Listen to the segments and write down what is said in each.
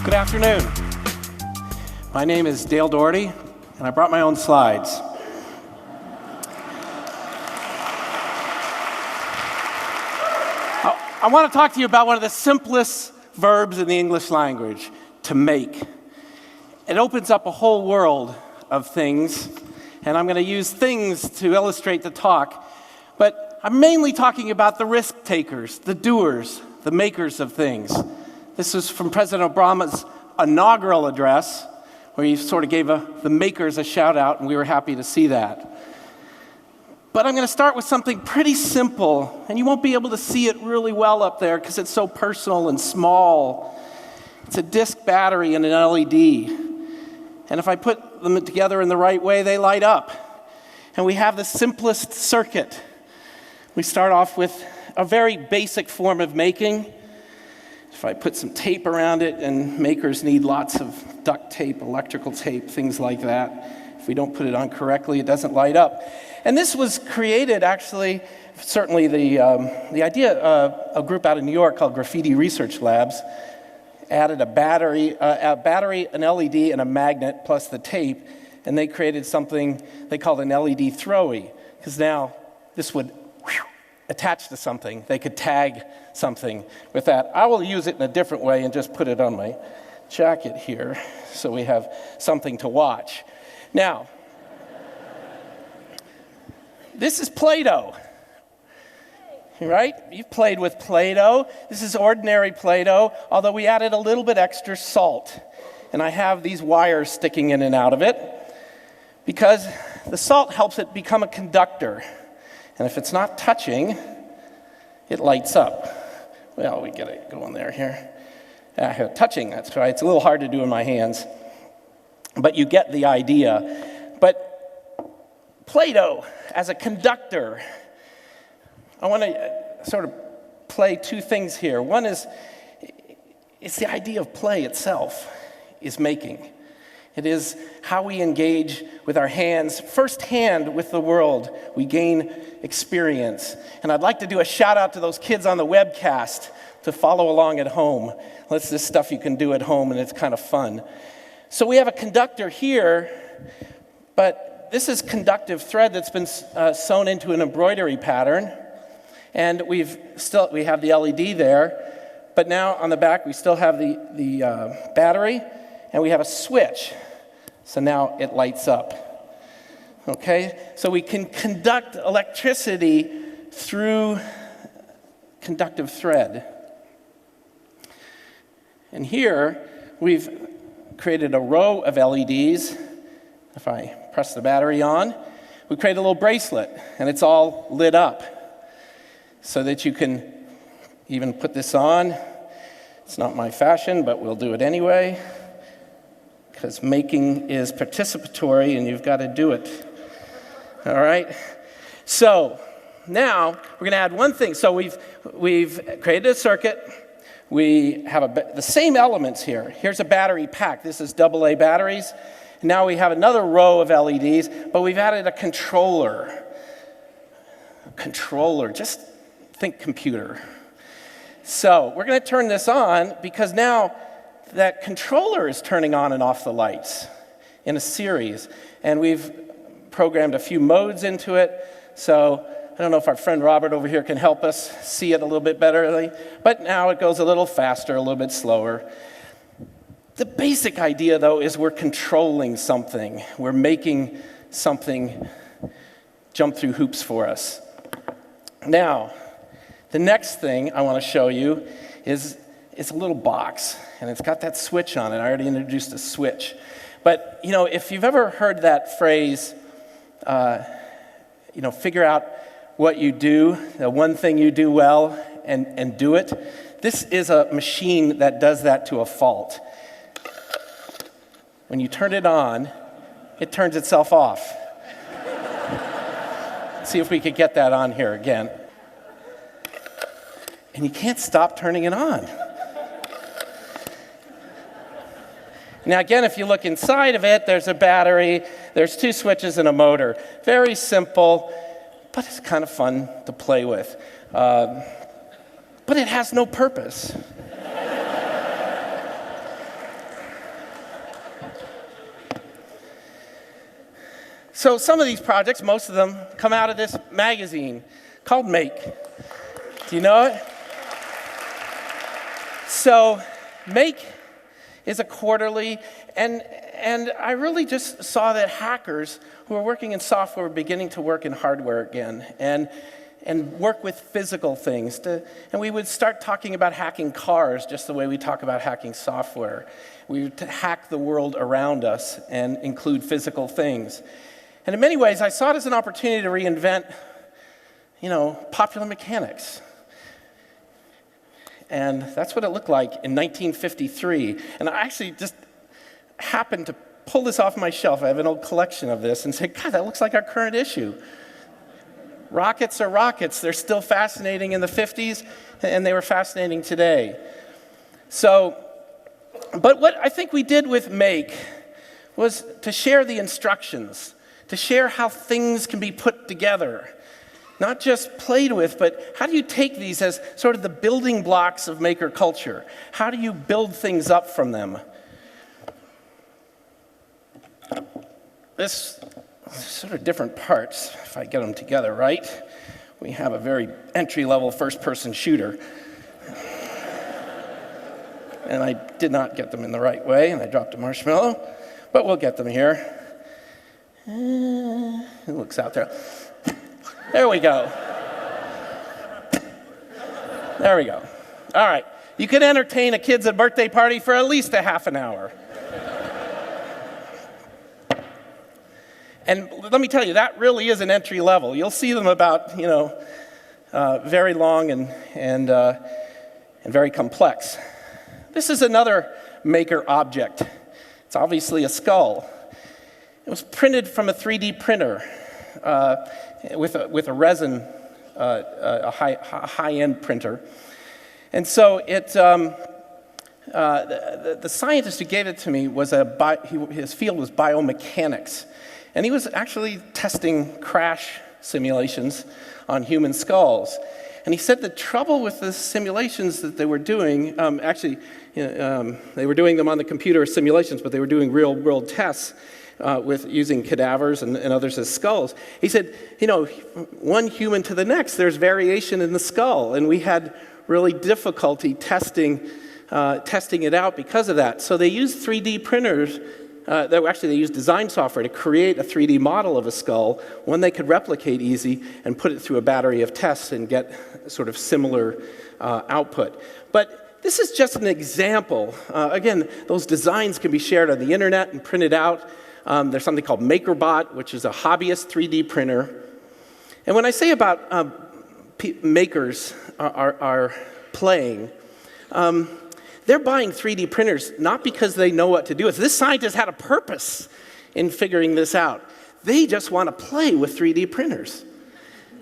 Good afternoon. My name is Dale Dougherty, and I brought my own slides. I want to talk to you about one of the simplest verbs in the English language, to make. It opens up a whole world of things, and I'm going to use things to illustrate the talk, but I'm mainly talking about the risk takers, the doers, the makers of things. This is from President Obama's inaugural address, where he sort of gave the makers a shout out, and we were happy to see that. But I'm going to start with something pretty simple, and you won't be able to see it really well up there because it's so personal and small. It's a disc battery and an LED. And if I put them together in the right way, they light up. And we have the simplest circuit. We start off with a very basic form of making. If I put some tape around it, and makers need lots of duct tape, electrical tape, things like that. If we don't put it on correctly, it doesn't light up. And this was created, actually, certainly the idea, a group out of New York called Graffiti Research Labs added a battery, an LED, and a magnet, plus the tape, and they created something they called an LED throwy, because now this would attach to something. They could tag something with that. I will use it in a different way and just put it on my jacket here so we have something to watch. Now, this is Play-Doh, right? You've played with Play-Doh. This is ordinary Play-Doh, although we added a little bit extra salt. And I have these wires sticking in and out of it because the salt helps it become a conductor. And if it's not touching, it lights up. Well, we get it going there here. Touching, that's right. It's a little hard to do in my hands. But you get the idea. But Play-Doh as a conductor, I want to sort of play two things here. One is, it's the idea of play itself is making. It is how we engage with our hands, firsthand with the world. We gain experience. And I'd like to do a shout out to those kids on the webcast to follow along at home. That's this stuff you can do at home, and it's kind of fun. So we have a conductor here, but this is conductive thread that's been sewn into an embroidery pattern. And we have the LED there, but now on the back we still have the battery, and we have a switch. So now it lights up. Okay? So we can conduct electricity through conductive thread. And here we've created a row of LEDs. If I press the battery on, we create a little bracelet, and it's all lit up so that you can even put this on. It's not my fashion, but we'll do it anyway, because making is participatory, and you've got to do it. All right? So now we're going to add one thing. So we've created a circuit. We have the same elements here. Here's a battery pack. This is AA batteries. Now we have another row of LEDs, but we've added a controller. Just think computer. So we're going to turn this on because now that controller is turning on and off the lights in a series. And we've programmed a few modes into it. So I don't know if our friend Robert over here can help us see it a little bit better. But now it goes a little faster, a little bit slower. The basic idea, though, is we're controlling something. We're making something jump through hoops for us. Now, the next thing I want to show you is a little box, and it's got that switch on it. I already introduced a switch. But, if you've ever heard that phrase, figure out what you do, the one thing you do well, and do it, this is a machine that does that to a fault. When you turn it on, it turns itself off. See if we could get that on here again. And you can't stop turning it on. Now again, if you look inside of it, there's a battery, there's two switches and a motor. Very simple, but it's kind of fun to play with. But it has no purpose. So some of these projects, most of them, come out of this magazine called Make. Do you know it? So Make is a quarterly, and I really just saw that hackers who are working in software were beginning to work in hardware again, and work with physical things. And we would start talking about hacking cars just the way we talk about hacking software. We would hack the world around us and include physical things. And in many ways, I saw it as an opportunity to reinvent, popular mechanics. And that's what it looked like in 1953. And I actually just happened to pull this off my shelf. I have an old collection of this and say, God, that looks like our current issue. Rockets are rockets. They're still fascinating in the 50s, and they were fascinating today. But what I think we did with Make was to share the instructions, to share how things can be put together. Not just played with, but how do you take these as sort of the building blocks of maker culture? How do you build things up from them? This sort of different parts, if I get them together right. We have a very entry-level first-person shooter. And I did not get them in the right way, and I dropped a marshmallow, but we'll get them here. It looks out there. There we go. There we go. All right. You could entertain a kid's birthday party for at least a half an hour. And let me tell you, that really is an entry level. You'll see them about, very long and very complex. This is another maker object. It's obviously a skull. It was printed from a 3D printer with a resin, a high-end printer. And so the scientist who gave it to me was his field was biomechanics. And he was actually testing crash simulations on human skulls. And he said the trouble with the simulations that they were doing, they were doing them on the computer simulations, but they were doing real-world tests with using cadavers and others as skulls. He said, one human to the next, there's variation in the skull. And we had really difficulty testing it out because of that. So they used 3D printers. They used design software to create a 3D model of a skull, one they could replicate easy and put it through a battery of tests and get sort of similar output. But this is just an example. Again, those designs can be shared on the internet and printed out. There's something called MakerBot, which is a hobbyist 3D printer. And when I say about makers are playing, they're buying 3D printers not because they know what to do. This scientist had a purpose in figuring this out. They just want to play with 3D printers.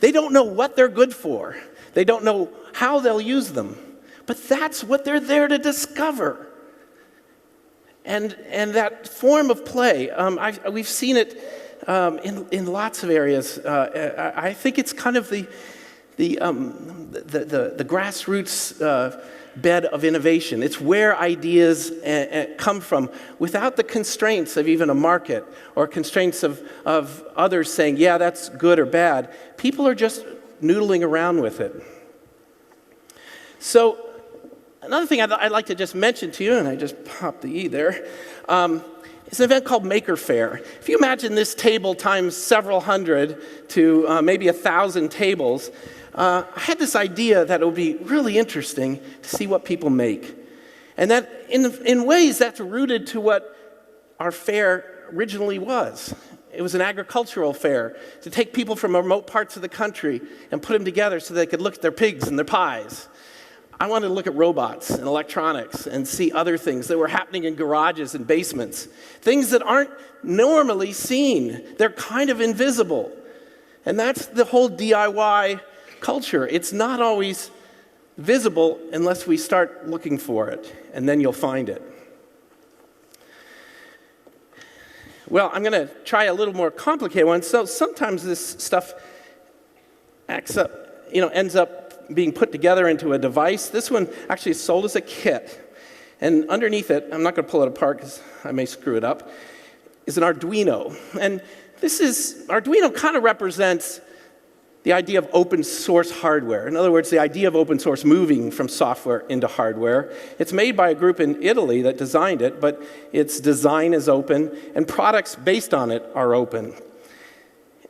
They don't know what they're good for. They don't know how they'll use them. But that's what they're there to discover. And that form of play, we've seen it in lots of areas. I think it's kind of the grassroots bed of innovation. It's where ideas come from without the constraints of even a market or constraints of others saying, yeah, that's good or bad. People are just noodling around with it. So another thing I'd like to just mention to you, and I just popped the E there, is an event called Maker Faire. If you imagine this table times several hundred to maybe 1,000 tables, I had this idea that it would be really interesting to see what people make. And that in ways that's rooted to what our fair originally was. It was an agricultural fair to take people from remote parts of the country and put them together so they could look at their pigs and their pies. I wanted to look at robots and electronics and see other things that were happening in garages and basements. Things that aren't normally seen. They're kind of invisible. And that's the whole DIY culture. It's not always visible unless we start looking for it, and then you'll find it. Well, I'm going to try a little more complicated one. So sometimes this stuff ends up being put together into a device. This one actually is sold as a kit. And underneath it, I'm not going to pull it apart because I may screw it up, is an Arduino. And Arduino kind of represents the idea of open source hardware. In other words, the idea of open source moving from software into hardware. It's made by a group in Italy that designed it, but its design is open, and products based on it are open.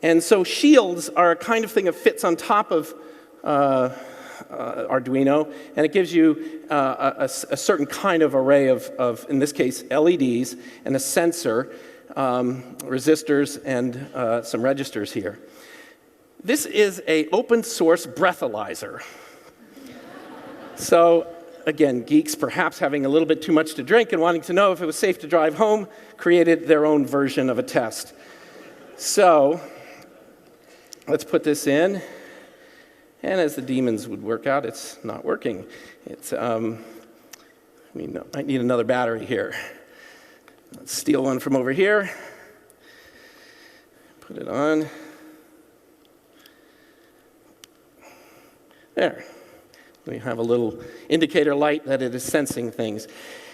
And so shields are a kind of thing that fits on top of Arduino, and it gives you a certain kind of array of, in this case, LEDs, and a sensor, resistors, and some registers here. This is an open source breathalyzer. So, again, geeks perhaps having a little bit too much to drink and wanting to know if it was safe to drive home created their own version of a test. So, let's put this in. And as the demons would work out, it's not working. I need another battery here. Let's steal one from over here. Put it on. There. We have a little indicator light that it is sensing things.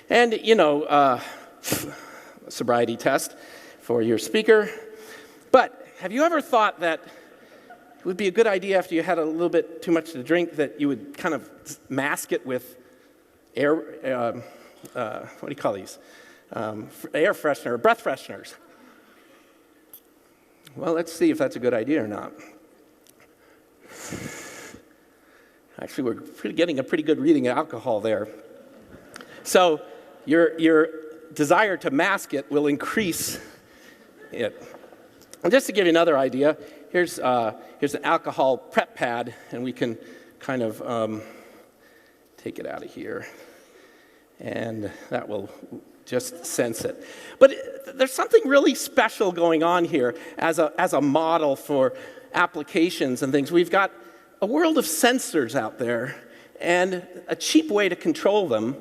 And, sobriety test for your speaker. But have you ever thought that it would be a good idea after you had a little bit too much to drink that you would kind of mask it with air, what do you call these? Air freshener, breath fresheners. Well, let's see if that's a good idea or not. Actually, we're getting a pretty good reading of alcohol there. So your desire to mask it will increase it. And just to give you another idea, here's an alcohol prep pad, and we can kind of take it out of here. And that will just sense it. But there's something really special going on here as a model for applications and things. We've got a world of sensors out there and a cheap way to control them.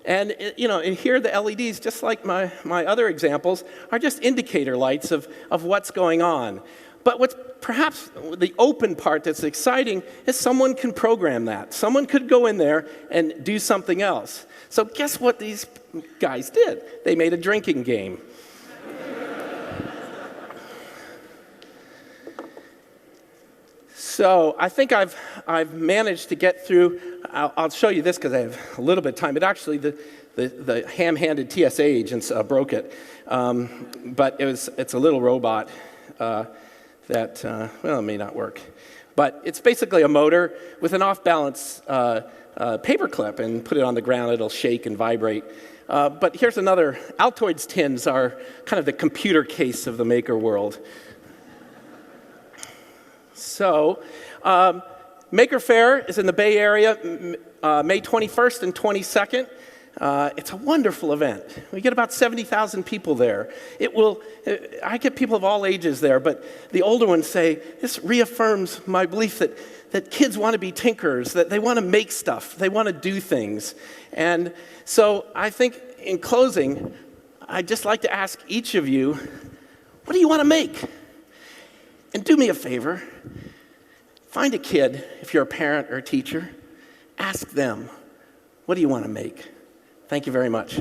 And, and here the LEDs, just like my other examples, are just indicator lights of what's going on. But what's perhaps the open part that's exciting is someone can program that. Someone could go in there and do something else. So guess what these guys did? They made a drinking game. So I think I've managed to get through. I'll show you this because I have a little bit of time. But actually, the ham-handed TSA agents broke it. But it's a little robot that it may not work. But it's basically a motor with an off-balance paper clip, and put it on the ground, it'll shake and vibrate. But here's another. Altoids tins are kind of the computer case of the maker world. So, Maker Faire is in the Bay Area, May 21st and 22nd. It's a wonderful event. We get about 70,000 people there. I get people of all ages there, but the older ones say, this reaffirms my belief that kids want to be tinkerers, that they want to make stuff, they want to do things. And so I think in closing, I'd just like to ask each of you, what do you want to make? And do me a favor, find a kid, if you're a parent or a teacher, ask them, what do you want to make? Thank you very much.